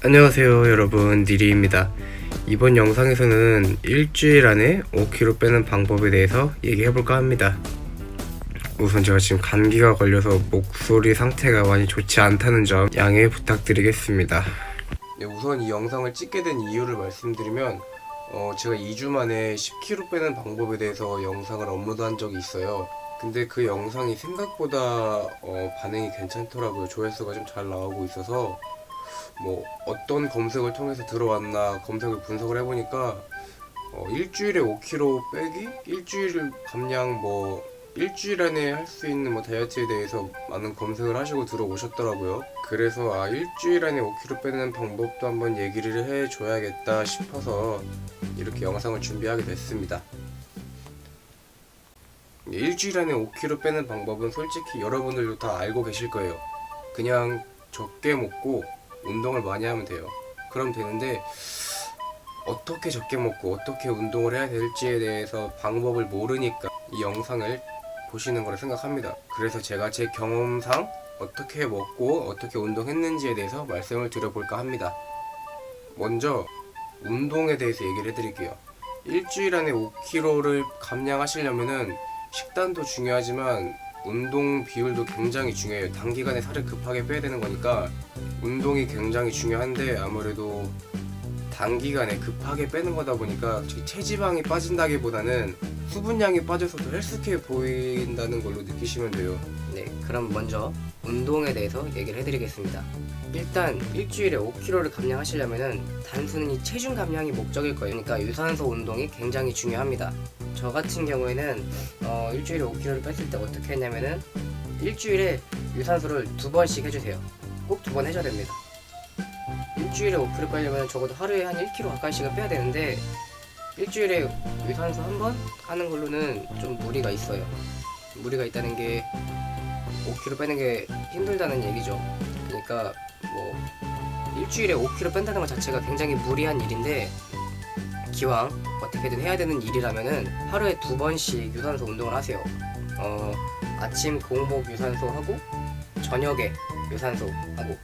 안녕하세요 여러분, 니리입니다. 이번 영상에서는 일주일 안에 5kg 빼는 방법에 대해서 얘기해볼까 합니다. 우선 제가 지금 감기가 걸려서 목소리 상태가 많이 좋지 않다는 점 양해 부탁드리겠습니다. 네, 우선 이 영상을 찍게 된 이유를 말씀드리면 제가 2주 만에 10kg 빼는 방법에 대해서 영상을 업로드한 적이 있어요. 근데 그 영상이 생각보다 반응이 괜찮더라고요. 조회수가 좀 잘 나오고 있어서 어떤 검색을 통해서 들어왔나 검색을 분석을 해보니까 일주일에 5kg 빼기? 일주일 감량 일주일 안에 할 수 있는 다이어트에 대해서 많은 검색을 하시고 들어오셨더라고요. 그래서 일주일 안에 5kg 빼는 방법도 한번 얘기를 해줘야겠다 싶어서 이렇게 영상을 준비하게 됐습니다. 일주일 안에 5kg 빼는 방법은 솔직히 여러분들도 다 알고 계실 거예요. 그냥 적게 먹고 운동을 많이 하면 돼요. 그럼 되는데 어떻게 적게 먹고 어떻게 운동을 해야 될지에 대해서 방법을 모르니까 이 영상을 보시는 거라 생각합니다. 그래서 제가 제 경험상 어떻게 먹고 어떻게 운동했는지에 대해서 말씀을 드려볼까 합니다. 먼저 운동에 대해서 얘기를 해드릴게요. 일주일 안에 5kg를 감량하시려면은 식단도 중요하지만 운동 비율도 굉장히 중요해요. 단기간에 살을 급하게 빼야 되는 거니까 운동이 굉장히 중요한데 아무래도 단기간에 급하게 빼는 거다 보니까 체지방이 빠진다기보다는 수분량이 빠져서 더 헬스케어 보인다는 걸로 느끼시면 돼요. 네, 그럼 먼저 운동에 대해서 얘기를 해드리겠습니다. 일단 일주일에 5kg를 감량하시려면은 단순히 체중 감량이 목적일 거예요. 그러니까 유산소 운동이 굉장히 중요합니다. 저 같은 경우에는 일주일에 5kg를 뺐을 때 어떻게 했냐면은 일주일에 유산소를 2번씩 해주세요. 꼭 2번 해줘야 됩니다. 일주일에 5kg 빼려면 적어도 하루에 한 1kg 가까이씩은 빼야 되는데 일주일에 유산소 1번 하는 걸로는 좀 무리가 있어요. 무리가 있다는 게 5kg 빼는 게 힘들다는 얘기죠. 그러니까 일주일에 5kg 뺀다는 것 자체가 굉장히 무리한 일인데 기왕 어떻게든 해야 되는 일이라면은 하루에 2번씩 유산소 운동을 하세요. 아침 공복 유산소 하고 저녁에 유산소 하고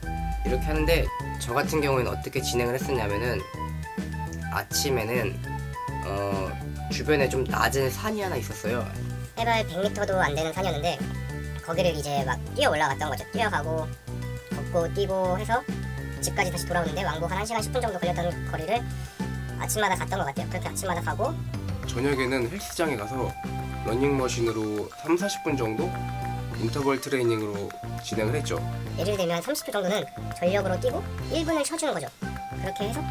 이렇게 하는데 저 같은 경우에는 어떻게 진행을 했었냐면은 아침에는 주변에 좀 낮은 산이 하나 있었어요. 해발 100m도 안 되는 산이었는데 거기를 이제 막 뛰어 올라갔던 거죠. 뛰어가고 걷고 뛰고 해서 집까지 다시 돌아오는데 왕복 한 1시간 10분 정도 걸렸던 거리를 아침마다 갔던 것 같아요. 그렇게 아침마다 가고 저녁에는 헬스장에 가서 러닝머신으로 3-40분 정도 인터벌 트레이닝으로 진행을 했죠. 예를 들면 30초 정도는 전력으로 뛰고 1분을 쉬어주는 거죠. 그렇게 해서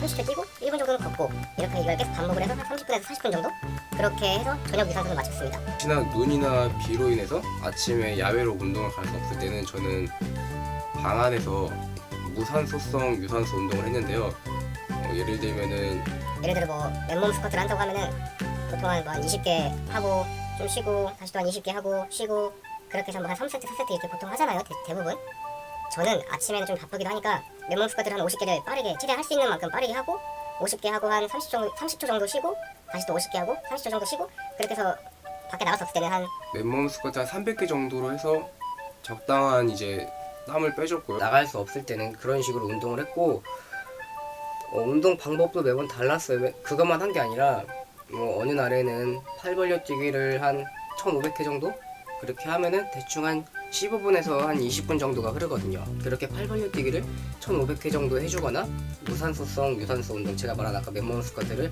30초 뛰고 1분 정도는 걷고 이렇게 이걸 계속 반복을 해서 30분에서 40분 정도 그렇게 해서 저녁 유산소를 마쳤습니다. 혹시나 눈이나 비로 인해서 아침에 야외로 운동을 갈 수 없을 때는 저는 방 안에서 무산소성 유산소 운동을 했는데요. 예를 들어 맨몸 스쿼트를 한다고 하면은 보통 한 20개 하고 좀 쉬고 다시 또 한 20개 하고 쉬고 그렇게 해서 한 3세트 4세트 이렇게 보통 하잖아요. 대부분. 저는 아침에는 좀 바쁘기도 하니까 맨몸 스쿼트를 한 50개를 빠르게 최대한 할 수 있는 만큼 빠르게 하고 50개 하고 한 30초 정도 쉬고 다시 또 50개 하고 30초 정도 쉬고 그렇게 해서 밖에 나갔을 때는 한 맨몸 스쿼트 한 300개 정도로 해서 적당한 이제 땀을 빼줬고요. 나갈 수 없을 때는 그런 식으로 운동을 했고 운동 방법도 매번 달랐어요. 그것만 한 게 아니라 어느 날에는 팔 벌려 뛰기를 한 1500회 정도? 그렇게 하면은 대충 한 15분에서 한 20분 정도가 흐르거든요. 그렇게 팔 벌려 뛰기를 1500회 정도 해주거나 무산소성 유산소 운동, 제가 말한 아까 맨몸 스쿼트를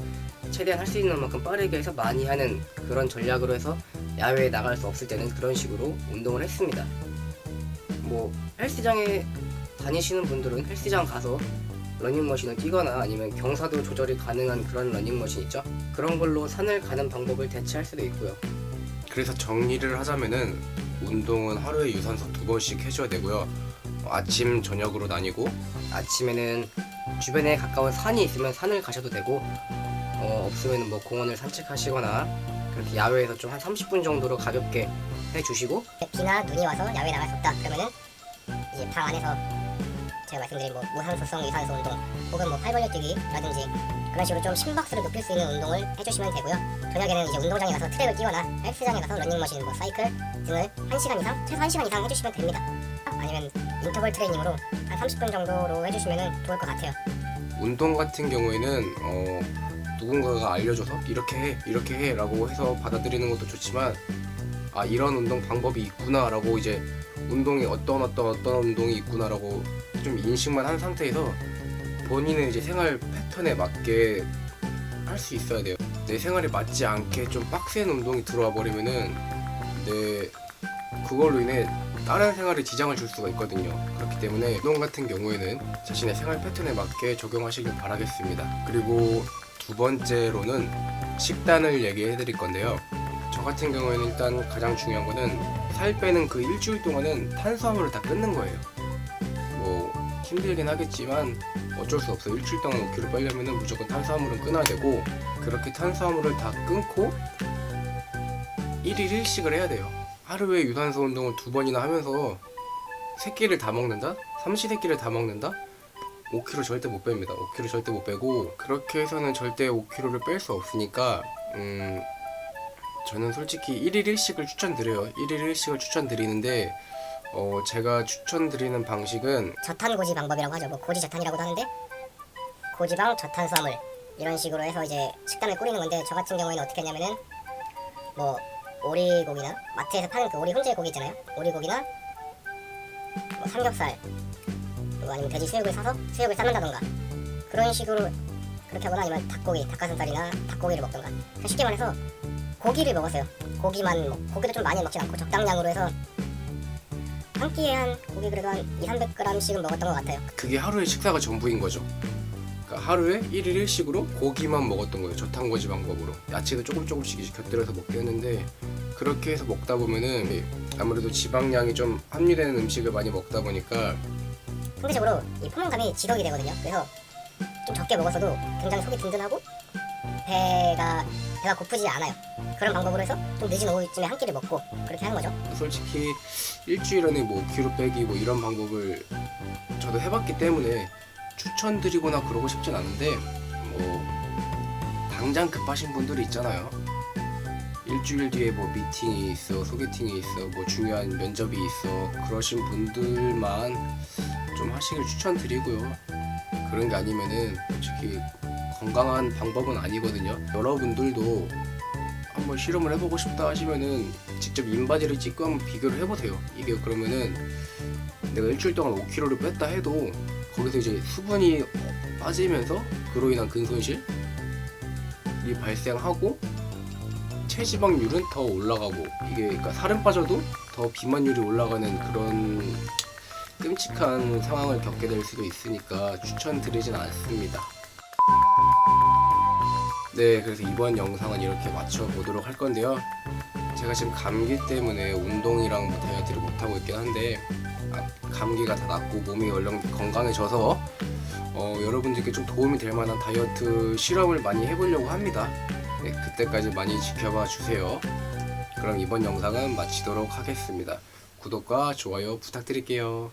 최대한 할 수 있는 만큼 빠르게 해서 많이 하는 그런 전략으로 해서 야외에 나갈 수 없을 때는 그런 식으로 운동을 했습니다. 헬스장에 다니시는 분들은 헬스장 가서 러닝머신을 뛰거나 아니면 경사도 조절이 가능한 그런 러닝머신 있죠? 그런 걸로 산을 가는 방법을 대체할 수도 있고요. 그래서 정리를 하자면은 운동은 하루에 유산소 2번씩 해줘야 되고요. 아침 저녁으로 나뉘고 아침에는 주변에 가까운 산이 있으면 산을 가셔도 되고 없으면 공원을 산책하시거나 그렇게 야외에서 좀 한 30분 정도로 가볍게 해주시고 비나 눈이 와서 야외에 나갈 수 없다 그러면은 이제 방 안에서 제가 말씀드린 무산소성 유산소 운동 혹은 팔 벌려 뛰기라든지 그런 식으로 좀 심박수를 높일 수 있는 운동을 해주시면 되고요. 저녁에는 이제 운동장에 가서 트랙을 뛰거나 헬스장에 가서 러닝머신, 사이클 등을 1시간 이상, 최소 1시간 이상 해주시면 됩니다. 아니면 인터벌 트레이닝으로 한 30분 정도로 해주시면 좋을 것 같아요. 운동 같은 경우에는 누군가가 알려줘서 이렇게 해 라고 해서 받아들이는 것도 좋지만, 아 이런 운동 방법이 있구나 라고, 이제 운동이 어떤 운동이 있구나 라고 좀 인식만 한 상태에서 본인의 이제 생활 패턴에 맞게 할 수 있어야 돼요. 내 생활에 맞지 않게 좀 빡센 운동이 들어와 버리면은 그걸로 인해 다른 생활에 지장을 줄 수가 있거든요. 그렇기 때문에 운동 같은 경우에는 자신의 생활 패턴에 맞게 적용하시길 바라겠습니다. 그리고 두 번째로는 식단을 얘기해 드릴 건데요. 저 같은 경우에는 일단 가장 중요한 거는 살 빼는 그 일주일 동안은 탄수화물을 다 끊는 거예요. 뭐 힘들긴 하겠지만 어쩔 수 없어. 일주일 동안 5kg 빼려면 무조건 탄수화물은 끊어야 되고, 그렇게 탄수화물을 다 끊고 1일 1식을 해야 돼요. 하루에 유산소 운동을 2번이나 하면서 새끼를 다 먹는다? 삼시세끼를 다 먹는다? 5kg 절대 못 뺍니다. 5kg 절대 못 빼고, 그렇게 해서는 절대 5kg를 뺄 수 없으니까 저는 솔직히 1일 1식을 추천드려요. 1일 1식을 추천드리는데 제가 추천드리는 방식은 저탄고지 방법이라고 하죠. 뭐 고지 저탄이라고도 하는데, 고지방 저탄수화물 이런 식으로 해서 이제 식단을 꾸리는 건데, 저 같은 경우에는 어떻게 했냐면은 뭐 오리고기나 마트에서 파는 그 오리 훈제 고기 있잖아요. 오리고기나 뭐 삼겹살, 또 아니면 돼지 수육을 사서 수육을 삶는다던가, 그런 식으로 그렇게 하거나, 아니면 닭고기, 닭가슴살이나 닭고기를 먹던가. 그냥 쉽게 말해서 고기를 먹었어요. 고기도 좀 많이 먹진 않고 적당량으로 해서 한 끼에 한 고기 그래도 한 200~300g씩은 먹었던 것 같아요. 그게 하루의 식사가 전부인 거죠. 그러니까 하루에 1일 1식으로 고기만 먹었던 거예요. 저탄고지 방법으로. 야채도 조금씩 곁들여서 먹게 했는데, 그렇게 해서 먹다 보면은 아무래도 지방량이 좀 함유되는 음식을 많이 먹다 보니까 상대적으로 이 포만감이 지속이 되거든요. 그래서 좀 적게 먹었어도 굉장히 속이 든든하고 배가 고프지 않아요. 그런 방법으로 해서 좀 늦은 오후쯤에 한 끼를 먹고 그렇게 하는 거죠. 솔직히 일주일 안에 뭐 5kg 빼기 뭐 이런 방법을 저도 해봤기 때문에 추천드리거나 그러고 싶진 않은데, 뭐 당장 급하신 분들이 있잖아요. 일주일 뒤에 뭐 미팅이 있어, 소개팅이 있어, 뭐 중요한 면접이 있어, 그러신 분들만 좀 하시길 추천드리고요. 그런 게 아니면은 솔직히 건강한 방법은 아니거든요. 여러분들도 한번 실험을 해보고 싶다 하시면은 직접 인바디를 찍고 한번 비교를 해보세요. 이게 그러면은 내가 일주일 동안 5kg를 뺐다 해도 거기서 이제 수분이 빠지면서 그로 인한 근손실이 발생하고 체지방률은 더 올라가고, 이게 그러니까 살은 빠져도 더 비만율이 올라가는 그런 끔찍한 상황을 겪게 될 수도 있으니까 추천드리진 않습니다. 네, 그래서 이번 영상은 이렇게 마쳐보도록 할 건데요. 제가 지금 감기 때문에 운동이랑 뭐 다이어트를 못하고 있긴 한데, 감기가 다 낫고 몸이 얼른 건강해져서 여러분들께 좀 도움이 될 만한 다이어트 실험을 많이 해보려고 합니다. 네, 그때까지 많이 지켜봐 주세요. 그럼 이번 영상은 마치도록 하겠습니다. 구독과 좋아요 부탁드릴게요.